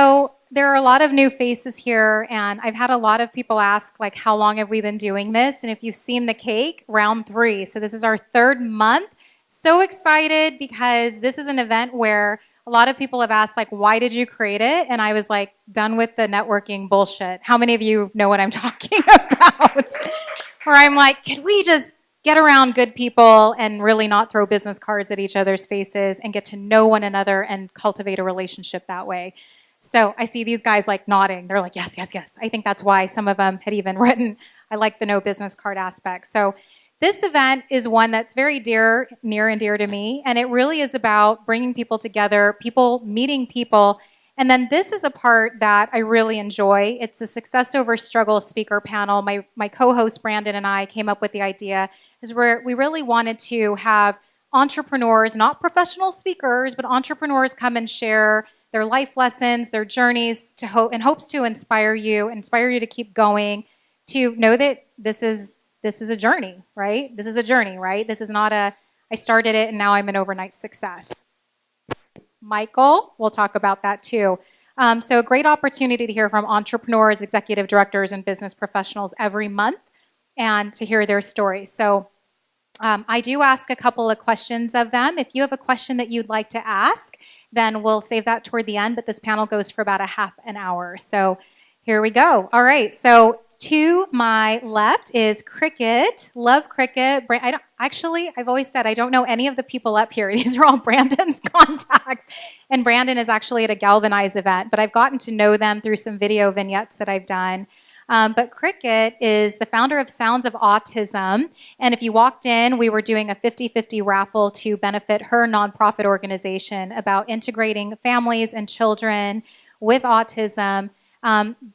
So there are a lot of new faces here, and I've had a lot of people ask, like, how long have we been doing this? And if you've seen the cake, round 3. So this is our 3rd month. So excited because this is an event where a lot of people have asked, like, why did you create it? And I was like, done with the networking bullshit. How many of you know what I'm talking about? Where I'm like, could we just get around good people and really not throw business cards at each other's faces and get to know one another and cultivate a relationship that way? So I see these guys like nodding. They're like, yes, yes, yes. I think that's why some of them had even written, I like the no business card aspect. So this event is one that's very near and dear to me. And it really is about bringing people together, people meeting people. And then this is a part that I really enjoy. It's a success over struggle speaker panel. My co-host Brandon and I came up with the idea is where we really wanted to have entrepreneurs, not professional speakers, but entrepreneurs come and share their life lessons, their journeys in hopes to inspire you to keep going, to know that this is a journey, right? This is a journey, right? This is not I started it and now I'm an overnight success. Michael, we'll talk about that too. So a great opportunity to hear from entrepreneurs, executive directors, and business professionals every month and to hear their stories. So I do ask a couple of questions of them. If you have a question that you'd like to ask, then we'll save that toward the end, but this panel goes for about a half an hour. So here we go. All right, so to my left is Cricket. Love Cricket. I've always said I don't know any of the people up here. These are all Brandon's contacts. And Brandon is actually at a Galvanize event, but I've gotten to know them through some video vignettes that I've done. But Cricket is the founder of Sounds of Autism. And if you walked in, we were doing a 50-50 raffle to benefit her nonprofit organization about integrating families and children with autism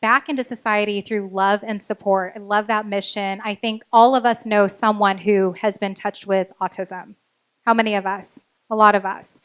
back into society through love and support. I love that mission. I think all of us know someone who has been touched with autism. How many of us? A lot of us.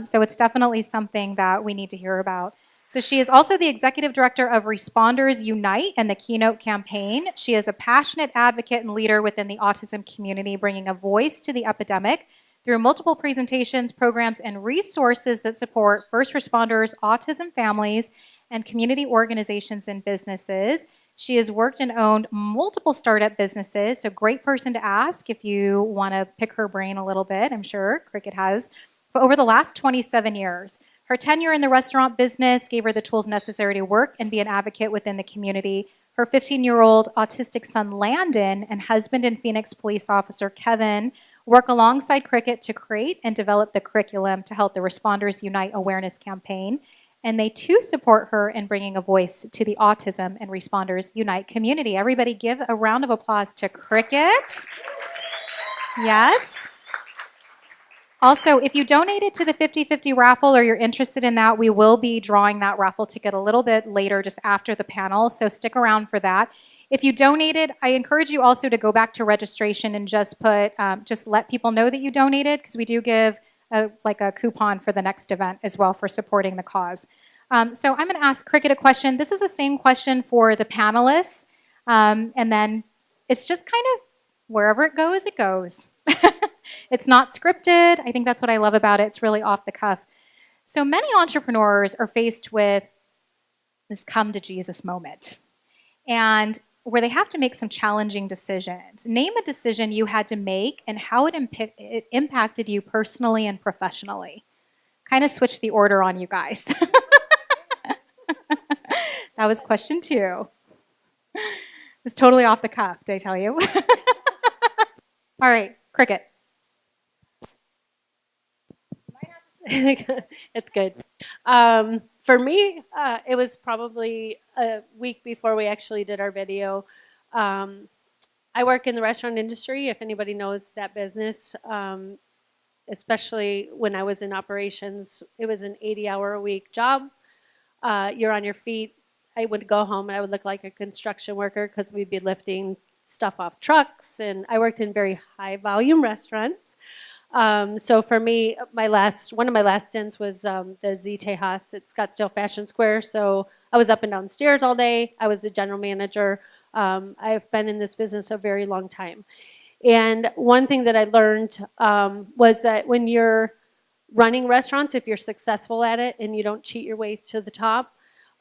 So it's definitely something that we need to hear about. So she is also the executive director of Responders Unite and the Keynote campaign. She is a passionate advocate and leader within the autism community, bringing a voice to the epidemic through multiple presentations, programs, and resources that support first responders, autism families, and community organizations and businesses. She has worked and owned multiple startup businesses, so great person to ask if you want to pick her brain a little bit. I'm sure Cricket has. But over the last 27 years, her tenure in the restaurant business gave her the tools necessary to work and be an advocate within the community. Her 15-year-old autistic son, Landon, and husband and Phoenix police officer, Kevin, work alongside Cricket to create and develop the curriculum to help the Responders Unite awareness campaign. And they too support her in bringing a voice to the Autism and Responders Unite community. Everybody give a round of applause to Cricket. Yes. Also, if you donated to the 50-50 raffle or you're interested in that, we will be drawing that raffle ticket a little bit later, just after the panel, so stick around for that. If you donated, I encourage you also to go back to registration and just let people know that you donated, because we do give a coupon for the next event as well for supporting the cause. So I'm going to ask Cricket a question. This is the same question for the panelists, and then it's just kind of wherever it goes, it goes. It's not scripted. I think that's what I love about it. It's really off the cuff. So many entrepreneurs are faced with this come to Jesus moment, and where they have to make some challenging decisions. Name a decision you had to make and how it impacted you personally and professionally. Kind of switch the order on you guys. That was question 2. It's totally off the cuff, did I tell you? All right, Cricket. It's good. For me, it was probably a week before we actually did our video. I work in the restaurant industry, if anybody knows that business, especially when I was in operations. It was an 80-hour-a-week job. You're on your feet. I would go home and I would look like a construction worker because we'd be lifting stuff off trucks. And I worked in very high-volume restaurants. So for me, one of my last stints was the Z Tejas at Scottsdale Fashion Square. So I was up and down stairs all day. I was the general manager. I've been in this business a very long time. And one thing that I learned was that when you're running restaurants, if you're successful at it and you don't cheat your way to the top,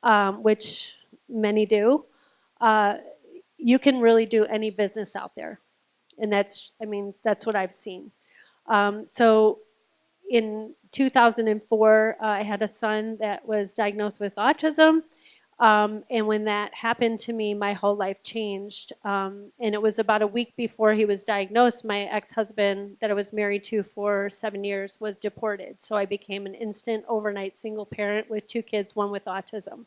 which many do, you can really do any business out there. And that's what I've seen. So in 2004, I had a son that was diagnosed with autism. And when that happened to me, my whole life changed. And it was about a week before he was diagnosed, my ex-husband that I was married to for 7 years was deported. So I became an instant overnight single parent with 2 kids, one with autism.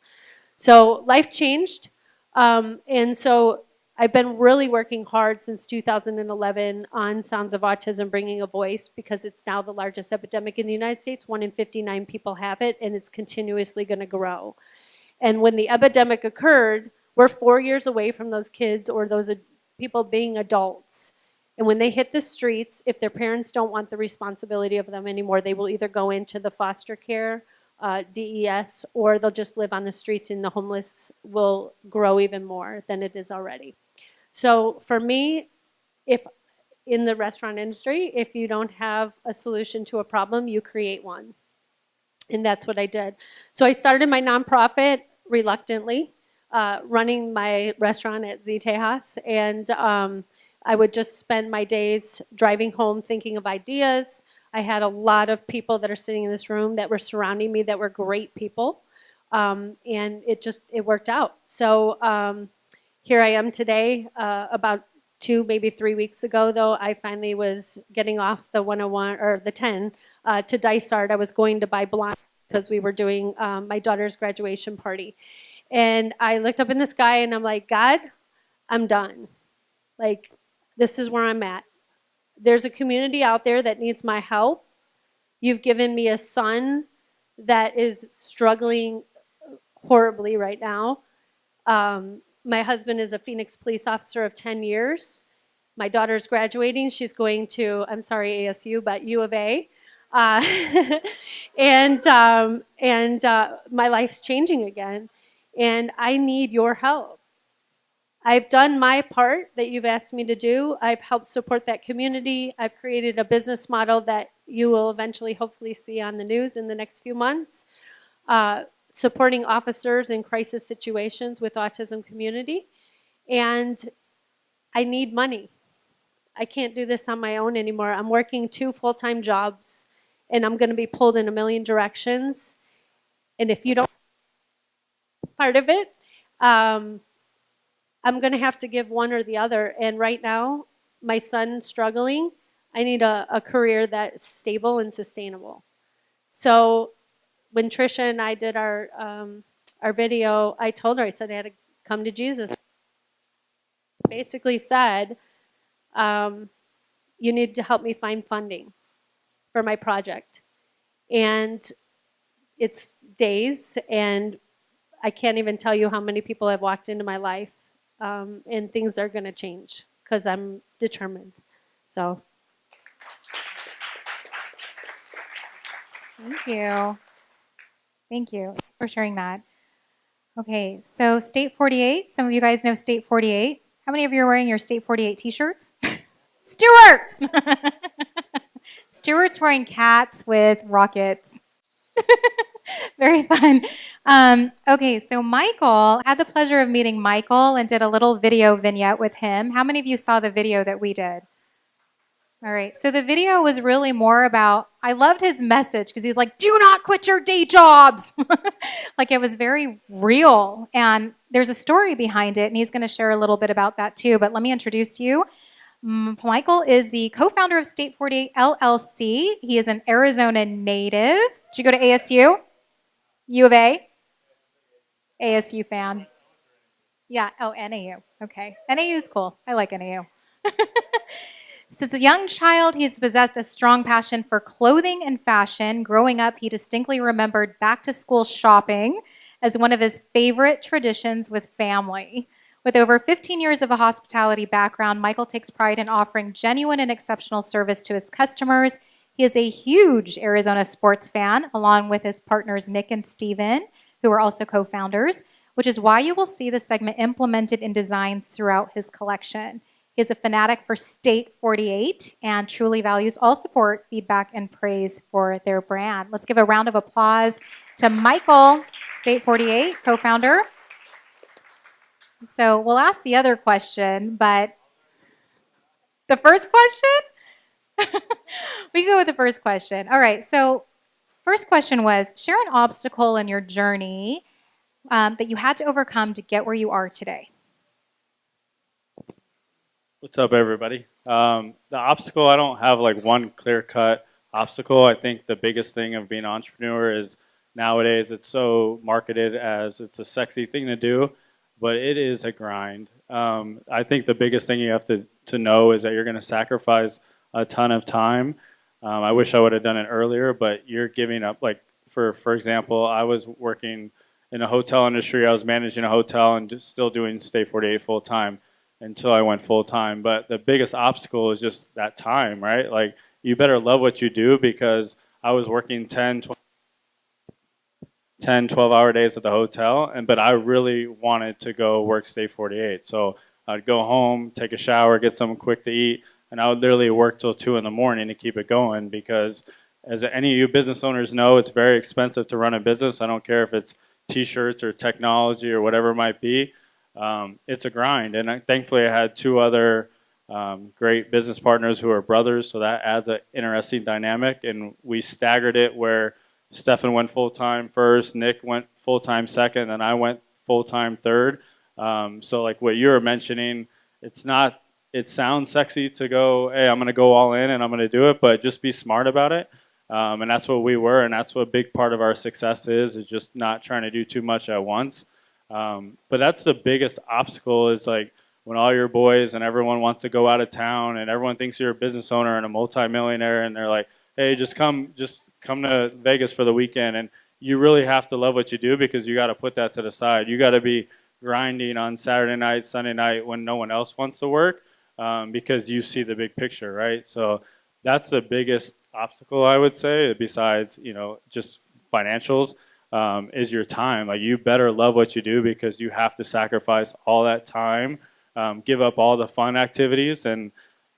So life changed. And so I've been really working hard since 2011 on Sounds of Autism, bringing a voice, because it's now the largest epidemic in the United States. 1 in 59 people have it, and it's continuously going to grow. And when the epidemic occurred, we're 4 years away from those kids or those people being adults. And when they hit the streets, if their parents don't want the responsibility of them anymore, they will either go into the foster care, DES, or they'll just live on the streets, and the homeless will grow even more than it is already. So for me, if in the restaurant industry, if you don't have a solution to a problem, you create one. And that's what I did. So I started my nonprofit reluctantly, running my restaurant at Z Tejas. And I would just spend my days driving home thinking of ideas. I had a lot of people that are sitting in this room that were surrounding me that were great people. And it worked out. So here I am today. About 2, maybe 3 weeks ago, though, I finally was getting off the 101 or the 10 to Dysart. I was going to buy blonde because we were doing my daughter's graduation party. And I looked up in the sky and I'm like, God, I'm done. Like, this is where I'm at. There's a community out there that needs my help. You've given me a son that is struggling horribly right now. My husband is a Phoenix police officer of 10 years. My daughter's graduating. She's going to, I'm sorry, ASU, but U of A. And my life's changing again. And I need your help. I've done my part that you've asked me to do. I've helped support that community. I've created a business model that you will eventually hopefully see on the news in the next few months, supporting officers in crisis situations with autism community. And I need money. I can't do this on my own anymore. I'm working 2 full-time jobs, and I'm going to be pulled in a million directions. And if you don't part of it, I'm going to have to give one or the other. And right now, my son's struggling. I need a career that's stable and sustainable. So when Tisha and I did our video, I told her, I said I had to come to Jesus. Basically said, you need to help me find funding for my project. And it's days, and I can't even tell you how many people have walked into my life. And things are going to change because I'm determined. So. Thank you. Thank you for sharing that. Okay, so State 48. Some of you guys know State 48. How many of you are wearing your State 48 t-shirts? Stuart! Stuart's wearing cats with rockets. Very fun. Okay, so Michael, had the pleasure of meeting Michael and did a little video vignette with him. How many of you saw the video that we did? All right, so the video was really more about, I loved his message because he's like, do not quit your day jobs. Like, it was very real. And there's a story behind it, and he's going to share a little bit about that too. But let me introduce you. Michael is the co-founder of State 48 LLC. He is an Arizona native. Did you go to ASU? U of A? ASU fan. Yeah, oh, NAU. Okay. NAU is cool. I like NAU. Since a young child, he's possessed a strong passion for clothing and fashion. Growing up, he distinctly remembered back-to-school shopping as one of his favorite traditions with family. With over 15 years of a hospitality background, Michael takes pride in offering genuine and exceptional service to his customers. He is a huge Arizona sports fan, along with his partners Nick and Steven, who are also co-founders, which is why you will see the segment implemented in designs throughout his collection. He is a fanatic for State 48 and truly values all support, feedback, and praise for their brand. Let's give a round of applause to Michael, State 48, co-founder. So we'll ask the other question, but the first question? We can go with the first question. All right, so first question was, share an obstacle in your journey that you had to overcome to get where you are today. What's up, everybody? The obstacle, I don't have like one clear-cut obstacle. I think the biggest thing of being an entrepreneur is nowadays it's so marketed as it's a sexy thing to do, but it is a grind. I think the biggest thing you have to know is that you're going to sacrifice a ton of time. I wish I would have done it earlier, but you're giving up. Like for example, I was working in a hotel industry. I was managing a hotel and just still doing Stay 48 full time until I went full time. But the biggest obstacle is just that time, right? Like you better love what you do, because I was working 10, 12-hour days at the hotel, but I really wanted to go work Stay 48. So I'd go home, take a shower, get something quick to eat, and I would literally work till 2 in the morning to keep it going, because as any of you business owners know, it's very expensive to run a business. I don't care if it's t-shirts or technology or whatever it might be. It's a grind, and thankfully I had 2 other great business partners who are brothers, so that adds an interesting dynamic, and we staggered it where Stefan went full-time first, Nick went full-time second, and I went full-time third. So like what you were mentioning, it sounds sexy to go, hey, I'm going to go all in and I'm going to do it, but just be smart about it. And that's what we were, and that's what a big part of our success is just not trying to do too much at once. But that's the biggest obstacle, is like when all your boys and everyone wants to go out of town and everyone thinks you're a business owner and a multimillionaire, and they're like, hey, just come to Vegas for the weekend. And you really have to love what you do, because you got to put that to the side. You got to be grinding on Saturday night, Sunday night when no one else wants to work, because you see the big picture, right? So that's the biggest obstacle, I would say, besides just financials, is your time. Like you better love what you do, because you have to sacrifice all that time, give up all the fun activities, and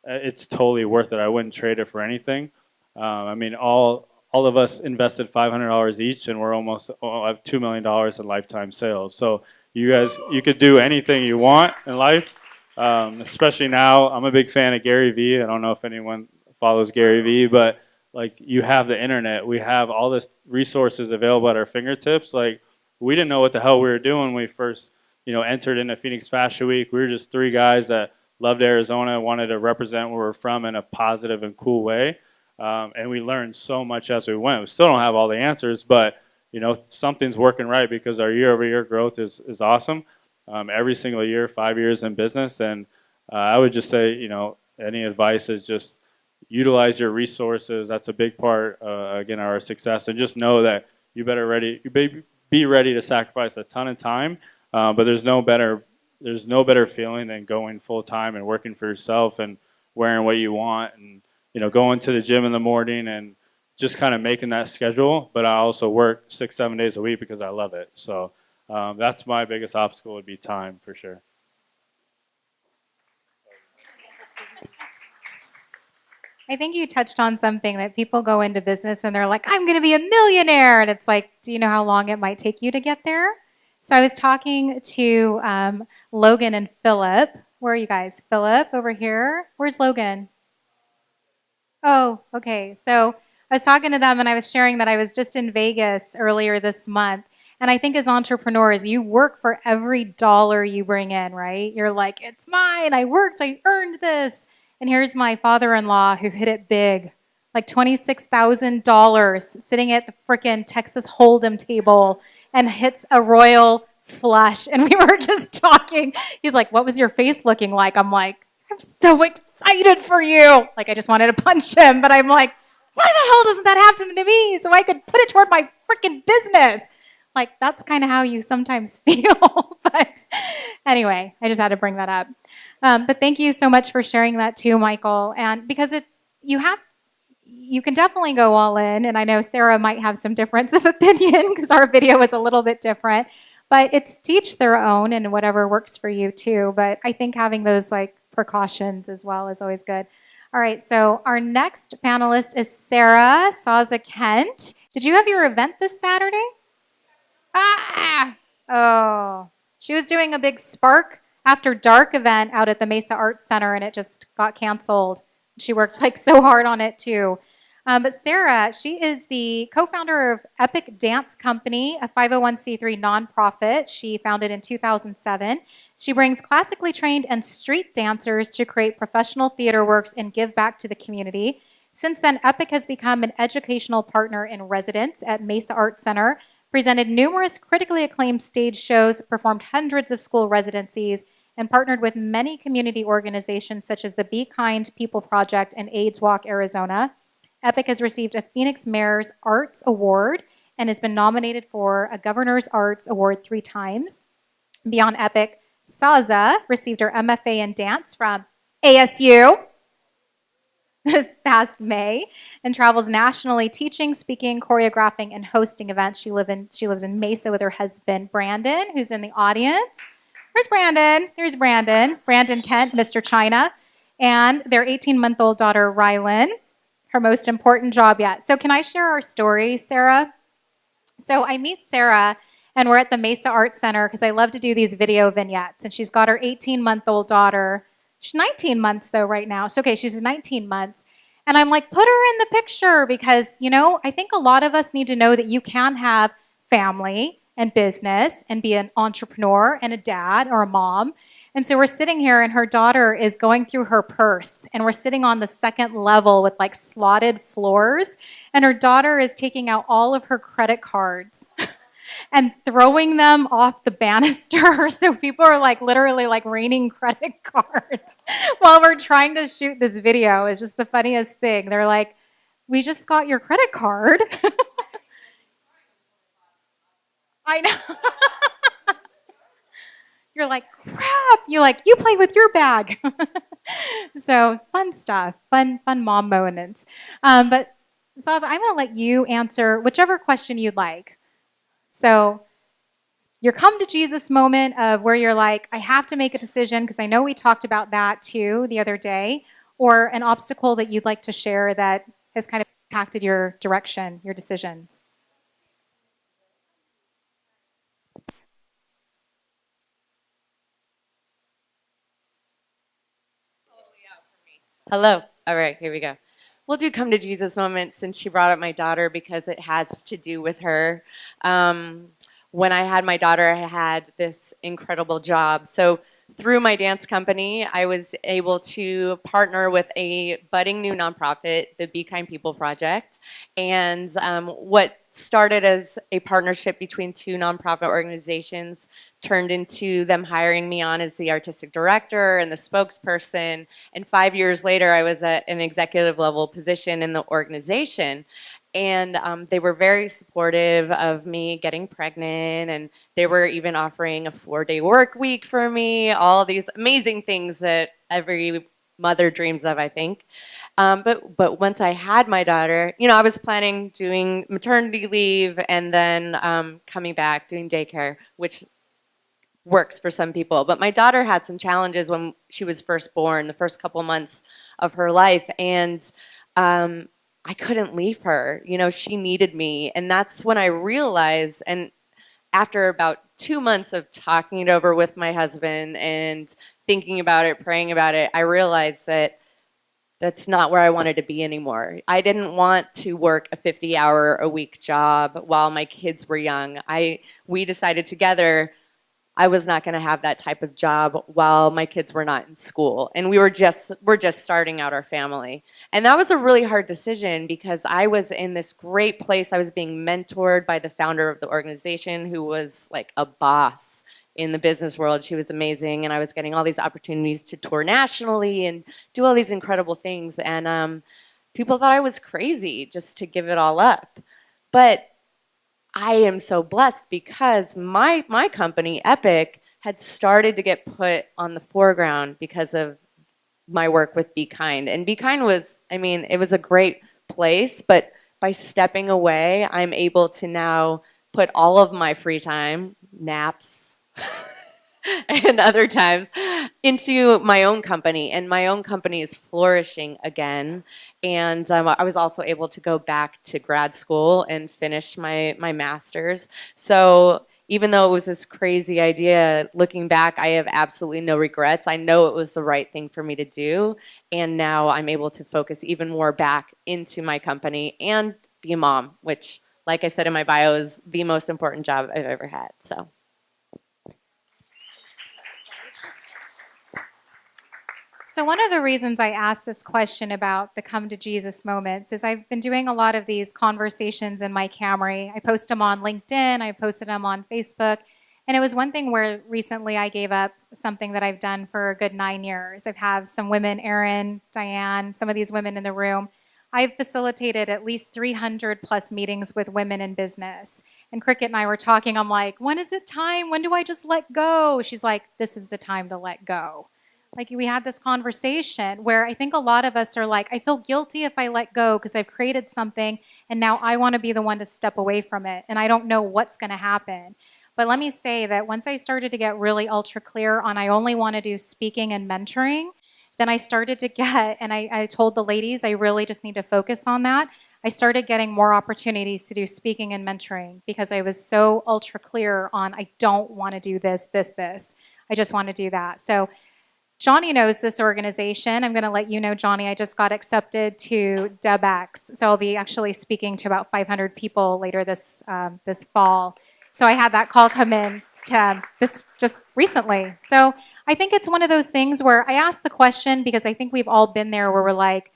it's totally worth it. I wouldn't trade it for anything. I mean, all of us invested $500 each, and we're almost have $2 million in lifetime sales. So you guys, you could do anything you want in life, especially now. I'm a big fan of Gary Vee. I don't know if anyone follows Gary Vee, but like you have the internet. We have all this resources available at our fingertips. Like we didn't know what the hell we were doing when we first entered into Phoenix Fashion Week. We were just 3 guys that loved Arizona, wanted to represent where we're from in a positive and cool way. And we learned so much as we went. We still don't have all the answers, but something's working right, because our year-over-year growth is awesome. Every single year, 5 years in business, and I would just say, any advice is just utilize your resources. That's a big part, again, of our success, and just know that you be ready to sacrifice a ton of time. But there's no better feeling than going full time and working for yourself and wearing what you want, and going to the gym in the morning and just kind of making that schedule. But I also work 6-7 days a week because I love it. So that's my biggest obstacle, would be time, for sure. I think you touched on something that people go into business and they're like, I'm going to be a millionaire. And it's like, do you know how long it might take you to get there? So I was talking to Logan and Philip. Where are you guys? Philip, over here. Where's Logan? Oh, okay. So I was talking to them, and I was sharing that I was just in Vegas earlier this month. And I think as entrepreneurs, you work for every dollar you bring in, right? You're like, it's mine. I worked. I earned this. And here's my father-in-law who hit it big, like $26,000 sitting at the frickin' Texas Hold'em table and hits a royal flush. And we were just talking. He's like, what was your face looking like? I'm like, I'm so excited for you. Like, I just wanted to punch him, but I'm like, why the hell doesn't that happen to me? So I could put it toward my freaking business. Like, that's kind of how you sometimes feel. But anyway, I just had to bring that up. But thank you so much for sharing that too, Michael. And because you can definitely go all in. And I know Sarah might have some difference of opinion because our video was a little bit different. But it's teach their own and whatever works for you too. But I think having those like precautions as well is always good. All right, so our next panelist is Sarah Saza Kent. Did you have your event this Saturday? Ah! Oh. She was doing a big Spark After Dark event out at the Mesa Arts Center, and it just got canceled. She worked like so hard on it too. But Sarah, she is the co-founder of EPIK Dance Company, a 501c3 nonprofit she founded in 2007. She brings classically trained and street dancers to create professional theater works and give back to the community. Since then, EPIK has become an educational partner in residence at Mesa Arts Center, presented numerous critically acclaimed stage shows, performed hundreds of school residencies, and partnered with many community organizations such as the Be Kind People Project and AIDS Walk Arizona. EPIK has received a Phoenix Mayor's Arts Award and has been nominated for a Governor's Arts Award 3 times. Beyond EPIK, Sauza received her MFA in dance from ASU this past May and travels nationally teaching, speaking, choreographing, and hosting events. She lives in Mesa with her husband, Brandon, who's in the audience. Where's Brandon? There's Brandon. Brandon Kent, Mr. China, and their 18-month-old daughter, Rylan, her most important job yet. So can I share our story, Sarah? So I meet Sarah, and we're at the Mesa Arts Center because I love to do these video vignettes, and she's got her 18-month-old daughter. She's 19 months, though, right now. So, okay, she's 19 months. And I'm like, put her in the picture because, I think a lot of us need to know that you can have family and business and be an entrepreneur and a dad or a mom. And so we're sitting here, and her daughter is going through her purse, and we're sitting on the second level with like slotted floors, and her daughter is taking out all of her credit cards and throwing them off the banister. So people are like literally like raining credit cards while we're trying to shoot this video. It's just the funniest thing. They're like, we just got your credit card. I know. You're like, crap. You're like, you play with your bag. So fun stuff, fun mom moments. But Sauza, I'm going to let you answer whichever question you'd like. So your come to Jesus moment of where you're like, I have to make a decision, because I know we talked about that too the other day, or an obstacle that you'd like to share that has kind of impacted your direction, your decisions. Hello. All right, here we go. We'll do come to Jesus moments since she brought up my daughter because it has to do with her. When I had my daughter, I had this incredible job. So through my dance company, I was able to partner with a budding new nonprofit, the Be Kind People Project. And what started as a partnership between two nonprofit organizations turned into them hiring me on as the artistic director and the spokesperson. And 5 years later, I was at an executive level position in the organization. And they were very supportive of me getting pregnant, and they were even offering a 4-day work week for me, all these amazing things that every mother dreams of, I think. But once I had my daughter, I was planning doing maternity leave and then coming back, doing daycare, which works for some people. But my daughter had some challenges when she was first born, the first couple months of her life, and I couldn't leave her. She needed me. And that's when I realized, and after about 2 months of talking it over with my husband and thinking about it, praying about it, I realized that that's not where I wanted to be anymore. I didn't want to work a 50-hour-a-week job while my kids were young. We decided together I was not going to have that type of job while my kids were not in school. And we're just starting out our family. And that was a really hard decision because I was in this great place. I was being mentored by the founder of the organization, who was like a boss in the business world. She was amazing. And I was getting all these opportunities to tour nationally and do all these incredible things. And people thought I was crazy just to give it all up. But I am so blessed because my company, EPIK, had started to get put on the foreground because of my work with Be Kind. And Be Kind was, it was a great place, but by stepping away, I'm able to now put all of my free time, naps, and other times into my own company. And my own company is flourishing again. And I was also able to go back to grad school and finish my master's. So even though it was this crazy idea, looking back, I have absolutely no regrets. I know it was the right thing for me to do. And now I'm able to focus even more back into my company and be a mom, which, like I said in my bio, is the most important job I've ever had. So. So one of the reasons I asked this question about the come to Jesus moments is I've been doing a lot of these conversations in my Camry. I post them on LinkedIn, I posted them on Facebook, and it was one thing where recently I gave up something that I've done for a good 9 years. I've had some women, Erin, Diane, some of these women in the room. I've facilitated at least 300 plus meetings with women in business. And Cricket and I were talking, I'm like, when is it time? When do I just let go? She's like, this is the time to let go. Like we had this conversation where I think a lot of us are like, I feel guilty if I let go because I've created something and now I want to be the one to step away from it and I don't know what's going to happen. But let me say that once I started to get really ultra clear on I only want to do speaking and mentoring, then I started to get, and I told the ladies I really just need to focus on that. I started getting more opportunities to do speaking and mentoring because I was so ultra clear on I don't want to do this. I just want to do that. So Johnny knows this organization. I'm going to let you know, Johnny, I just got accepted to DebX. So I'll be actually speaking to about 500 people later this fall. So I had that call come in to this just recently. So I think it's one of those things where I ask the question because I think we've all been there where we're like,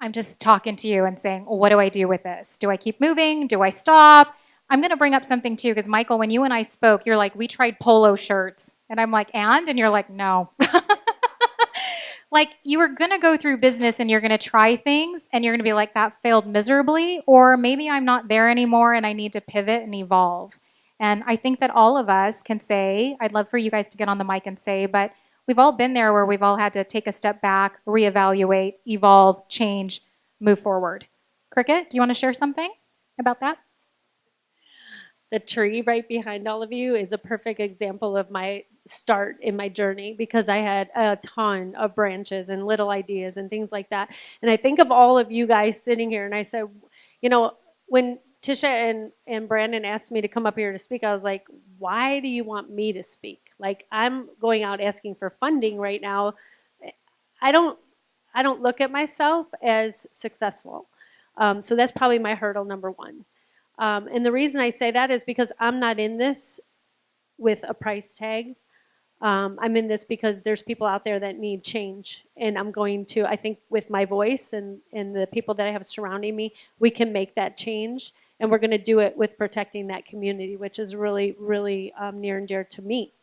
I'm just talking to you and saying, well, what do I do with this? Do I keep moving? Do I stop? I'm going to bring up something too because Michael, when you and I spoke, you're like, we tried polo shirts. And I'm like, and you're like, no. Like you were going to go through business and you're going to try things and you're going to be like, that failed miserably, or maybe I'm not there anymore and I need to pivot and evolve. And I think that all of us can say, I'd love for you guys to get on the mic and say, but we've all been there where we've all had to take a step back, reevaluate, evolve, change, move forward. Cricket, do you want to share something about that? The tree right behind all of you is a perfect example of my start in my journey because I had a ton of branches and little ideas and things like that. And I think of all of you guys sitting here and I said, you know, when Tisha and Brandon asked me to come up here to speak, I was like, why do you want me to speak? Like I'm going out asking for funding right now. I don't look at myself as successful. So that's probably my hurdle number one. And the reason I say that is because I'm not in this with a price tag. I'm in this because there's people out there that need change. And I'm going to, I think with my voice and the people that I have surrounding me, we can make that change. And we're going to do it with protecting that community, which is really, really near and dear to me.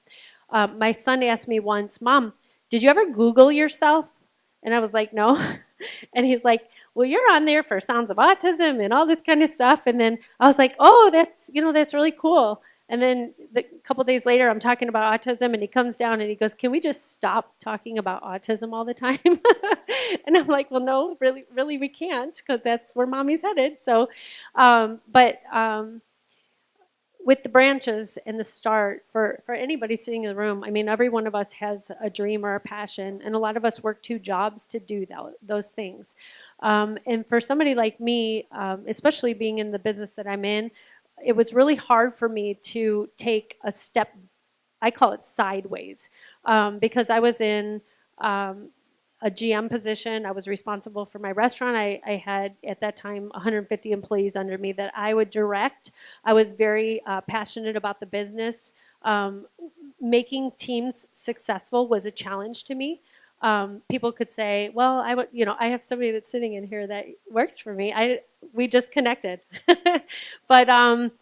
My son asked me once, Mom, did you ever Google yourself? And I was like, no. And he's like, well, you're on there for Sounds of Autism and all this kind of stuff. And then I was like, oh, that's really cool. And then a couple days later, I'm talking about autism, and he comes down and he goes, can we just stop talking about autism all the time? And I'm like, well, no, really we can't, because that's where Mommy's headed. So, with the branches and the start, for anybody sitting in the room, I mean, every one of us has a dream or a passion, and a lot of us work 2 jobs to do those things. And for somebody like me, especially being in the business that I'm in, it was really hard for me to take a step, I call it sideways, because I was in a GM position. I was responsible for my restaurant. I had, at that time, 150 employees under me that I would direct. I was very passionate about the business. Making teams successful was a challenge to me. People could say, well, I have somebody that's sitting in here that worked for me. We just connected. But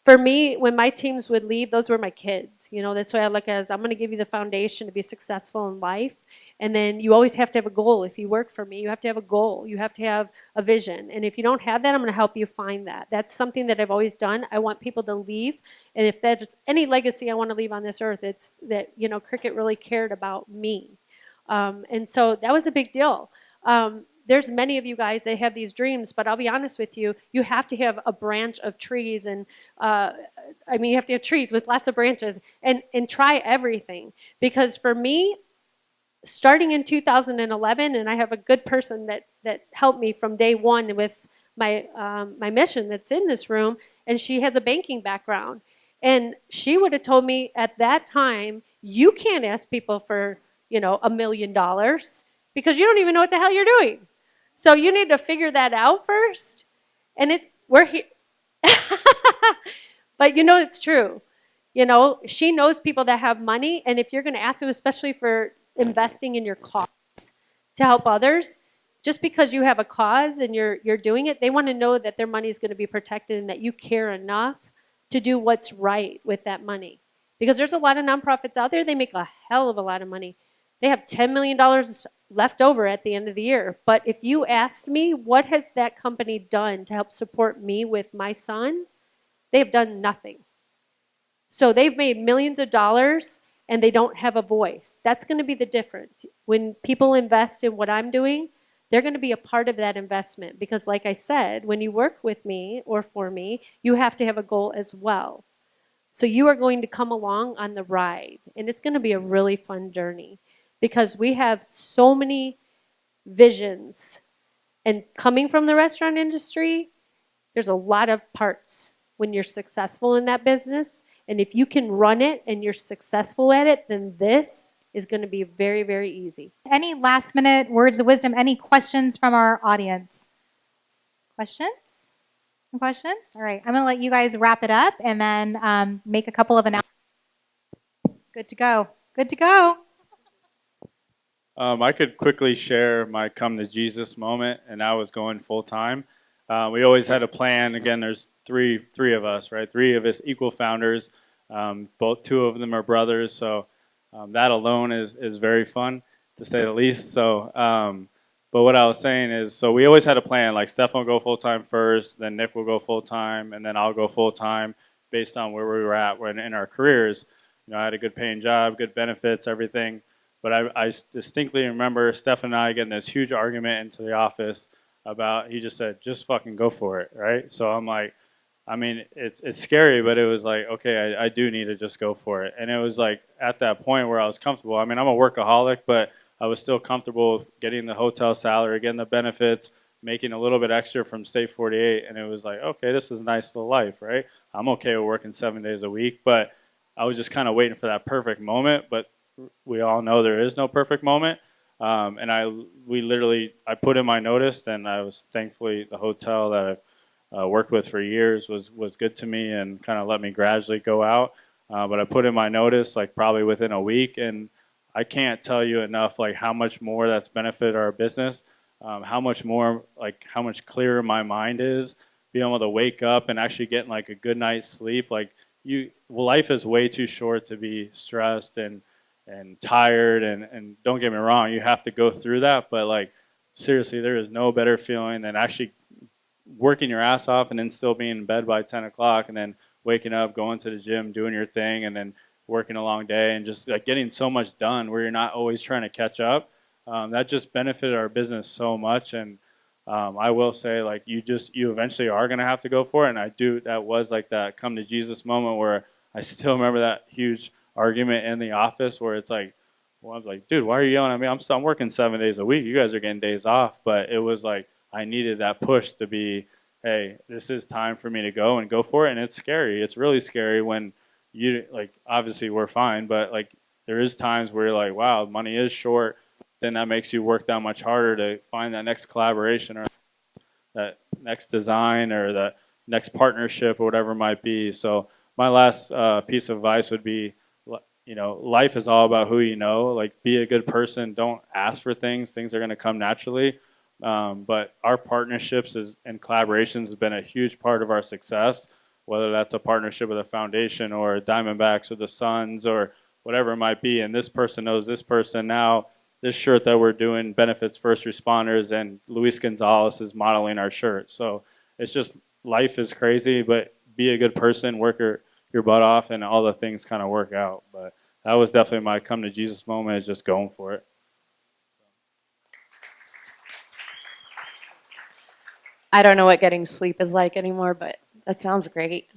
for me, when my teams would leave, those were my kids. That's why I look at it as I'm going to give you the foundation to be successful in life. And then you always have to have a goal. If you work for me, you have to have a goal. You have to have a vision. And if you don't have that, I'm going to help you find that. That's something that I've always done. I want people to leave. And if there's any legacy I want to leave on this earth, it's that, Cricket really cared about me. And so that was a big deal. there's many of you guys that have these dreams, but I'll be honest with you, you have to have a branch of trees and, you have to have trees with lots of branches and try everything. Because for me, starting in 2011, and I have a good person that helped me from day one with my mission that's in this room, and she has a banking background. And she would have told me at that time, you can't ask people for, $1 million because you don't even know what the hell you're doing. So you need to figure that out first. And we're here. But it's true. She knows people that have money, and if you're going to ask them, especially for investing in your cause to help others, just because you have a cause and you're doing it, they want to know that their money is going to be protected and that you care enough to do what's right with that money. Because there's a lot of nonprofits out there, they make a hell of a lot of money. They have $10 million left over at the end of the year. But if you asked me, what has that company done to help support me with my son? They have done nothing. So they've made millions of dollars and they don't have a voice. That's going to be the difference. When people invest in what I'm doing, they're going to be a part of that investment. Because like I said, when you work with me or for me, you have to have a goal as well. So you are going to come along on the ride. And it's going to be a really fun journey. Because we have so many visions. And coming from the restaurant industry, there's a lot of parts when you're successful in that business. And if you can run it and you're successful at it, then this is going to be very, very easy. Any last minute words of wisdom? Any questions from our audience? Questions? Questions? All right. I'm going to let you guys wrap it up and then make a couple of announcements. Good to go. Good to go. I could quickly share my come to Jesus moment, and I was going full time. We always had a plan. Again, there's three of us, right? Three of us equal founders. Two of them are brothers, so that alone is very fun, to say the least. So, but what I was saying is, so we always had a plan. Like Steph will go full time first, then Nick will go full time, and then I'll go full time based on where we were at in our careers. I had a good paying job, good benefits, everything. But I distinctly remember Steph and I getting this huge argument into the office about, he just said, just fucking go for it, right? So I'm like, it's scary, but it was like, okay, I do need to just go for it. And it was like at that point where I was comfortable. I'm a workaholic, but I was still comfortable getting the hotel salary, getting the benefits, making a little bit extra from State 48. And it was like, okay, this is a nice little life, right? I'm okay with working 7 days a week, but I was just kind of waiting for that perfect moment. But we all know there is no perfect moment. And I put in my notice, and I was thankfully the hotel that I've worked with for years was good to me and kind of let me gradually go out. But I put in my notice like probably within a week, and I can't tell you enough like how much more that's benefited our business, how much clearer my mind is, being able to wake up and actually getting like a good night's sleep. Like life is way too short to be stressed and tired, and don't get me wrong, you have to go through that, but like seriously, there is no better feeling than actually working your ass off and then still being in bed by 10 o'clock and then waking up, going to the gym, doing your thing, and then working a long day and just like getting so much done where you're not always trying to catch up. That just benefited our business so much. And I will say, like, you eventually are going to have to go for it. And that was like that come to Jesus moment where I still remember that huge argument in the office where it's like, well, I was like, dude, why are you yelling at me? I'm working 7 days a week. You guys are getting days off. But it was like, I needed that push to be, hey, this is time for me to go for it. And it's scary. It's really scary when obviously we're fine, but like there is times where you're like, wow, money is short. Then that makes you work that much harder to find that next collaboration or that next design or the next partnership or whatever it might be. So my last piece of advice would be, life is all about who you know. Like, be a good person. Don't ask for things. Things are going to come naturally. But our partnerships and collaborations have been a huge part of our success, whether that's a partnership with a foundation or Diamondbacks or the Suns or whatever it might be. And this person knows this person. Now, this shirt that we're doing benefits first responders, and Luis Gonzalez is modeling our shirt. So it's just, life is crazy, but be a good person, work your butt off, and all the things kind of work out. But that was definitely my come to Jesus moment, is just going for it. I don't know what getting sleep is like anymore, but that sounds great.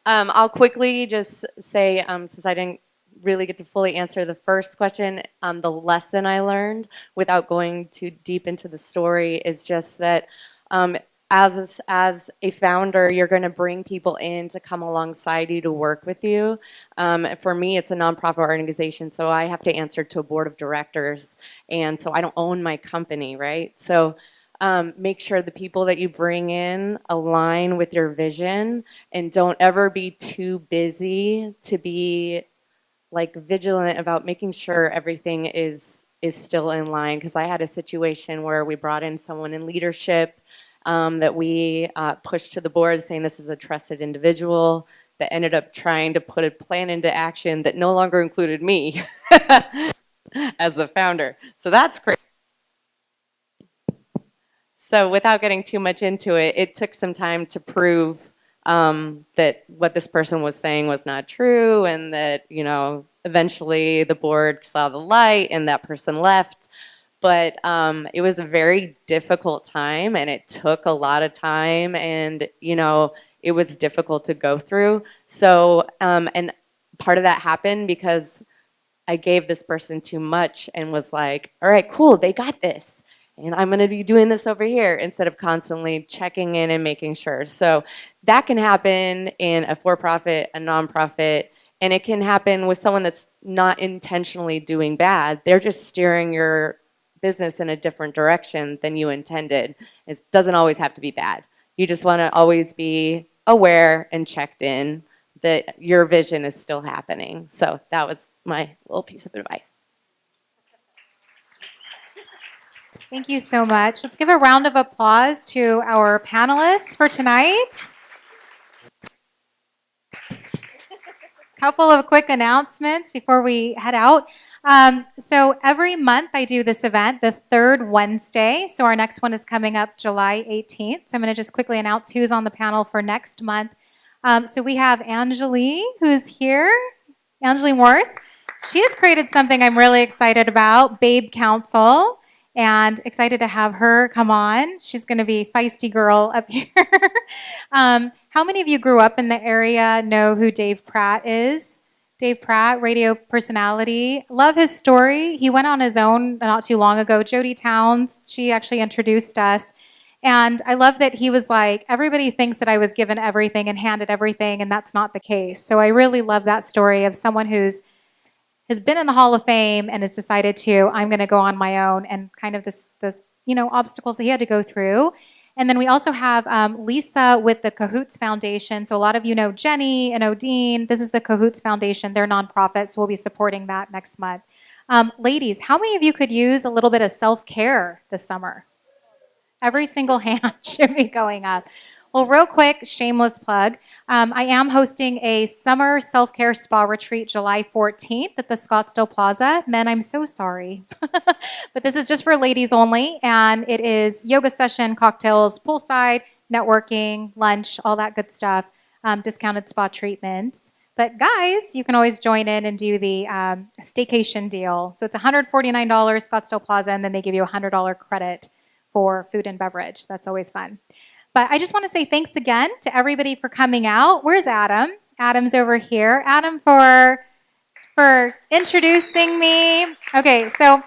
I'll quickly just say, since I didn't really get to fully answer the first question, the lesson I learned without going too deep into the story is just that as a founder, you're going to bring people in to come alongside you to work with you. For me, it's a nonprofit organization, so I have to answer to a board of directors, and so I don't own my company, right? So make sure the people that you bring in align with your vision, and don't ever be too busy to be like vigilant about making sure everything is still in line. Because I had a situation where we brought in someone in leadership that we pushed to the board saying this is a trusted individual, that ended up trying to put a plan into action that no longer included me as the founder. So that's great. So without getting too much into it, it took some time to prove that what this person was saying was not true, and that, you know, eventually the board saw the light and that person left. But it was a very difficult time, and it took a lot of time, and, you know, it was difficult to go through. So, and part of that happened because I gave this person too much and was like, all right, cool, they got this. And I'm going to be doing this over here, instead of constantly checking in and making sure. So that can happen in a for-profit, a nonprofit, and it can happen with someone that's not intentionally doing bad. They're just steering your business in a different direction than you intended. It doesn't always have to be bad. You just want to always be aware and checked in that your vision is still happening. So that was my little piece of advice. Thank you so much. Let's give a round of applause to our panelists for tonight. Couple of quick announcements before we head out. So every month I do this event, the third Wednesday. So our next one is coming up July 18th. So I'm going to just quickly announce who's on the panel for next month. So we have Angelie, who's here. Angelie Morris. She has created something I'm really excited about, Babe Council. And excited to have her come on. She's going to be feisty girl up here. How many of you grew up in the area, know who Dave Pratt is? Dave Pratt, radio personality. Love his story. He went on his own not too long ago. Jody Towns, she actually introduced us. And I love that he was like, everybody thinks that I was given everything and handed everything, and that's not the case. So I really love that story of someone who's has been in the Hall of Fame and has decided to, I'm going to go on my own, and kind of this you know, obstacles that he had to go through. And then we also have Lisa with the Cahoots Foundation. So a lot of you know Jenny and Odine. This is the Cahoots Foundation. They're nonprofits, so we'll be supporting that next month. Ladies, how many of you could use a little bit of self-care this summer? Every single hand should be going up. Well, real quick, shameless plug. I am hosting a summer self-care spa retreat July 14th at the Scottsdale Plaza. Men, I'm so sorry. But this is just for ladies only, and it is yoga session, cocktails, poolside, networking, lunch, all that good stuff, discounted spa treatments. But guys, you can always join in and do the staycation deal. So it's $149 Scottsdale Plaza, and then they give you a $100 credit for food and beverage. That's always fun. But I just want to say thanks again to everybody for coming out. Where's Adam? Adam's over here. Adam, for introducing me. Okay, so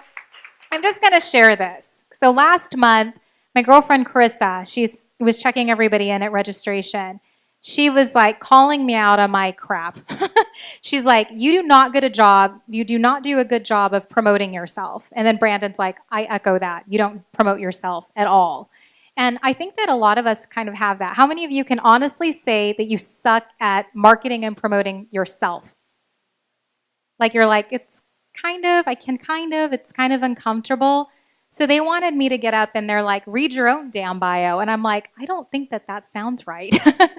I'm just going to share this. So last month, my girlfriend Carissa, she was checking everybody in at registration. She was like calling me out on my crap. She's like, you do not do a good job of promoting yourself. And then Brandon's like, I echo that. You don't promote yourself at all. And I think that a lot of us kind of have that. How many of you can honestly say that you suck at marketing and promoting yourself? Like you're like, it's kind of uncomfortable. So they wanted me to get up and they're like, read your own damn bio. And I'm like, I don't think that sounds right.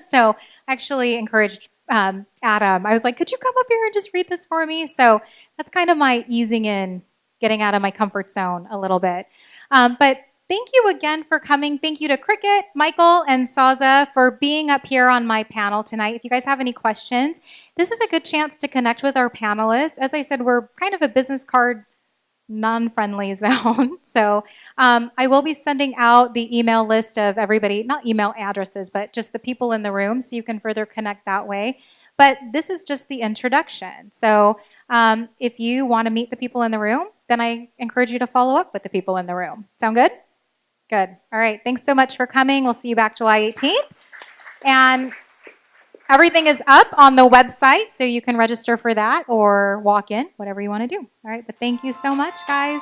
So I actually encouraged Adam. I was like, could you come up here and just read this for me? So that's kind of my easing in, getting out of my comfort zone a little bit. But thank you again for coming. Thank you to Cricket, Michael, and Sauza for being up here on my panel tonight. If you guys have any questions, this is a good chance to connect with our panelists. As I said, we're kind of a business card non-friendly zone. So I will be sending out the email list of everybody, not email addresses, but just the people in the room so you can further connect that way. But this is just the introduction. So if you want to meet the people in the room, then I encourage you to follow up with the people in the room. Sound good? Good. All right. Thanks so much for coming. We'll see you back July 18th. And everything is up on the website, so you can register for that or walk in, whatever you want to do. All right. But thank you so much, guys.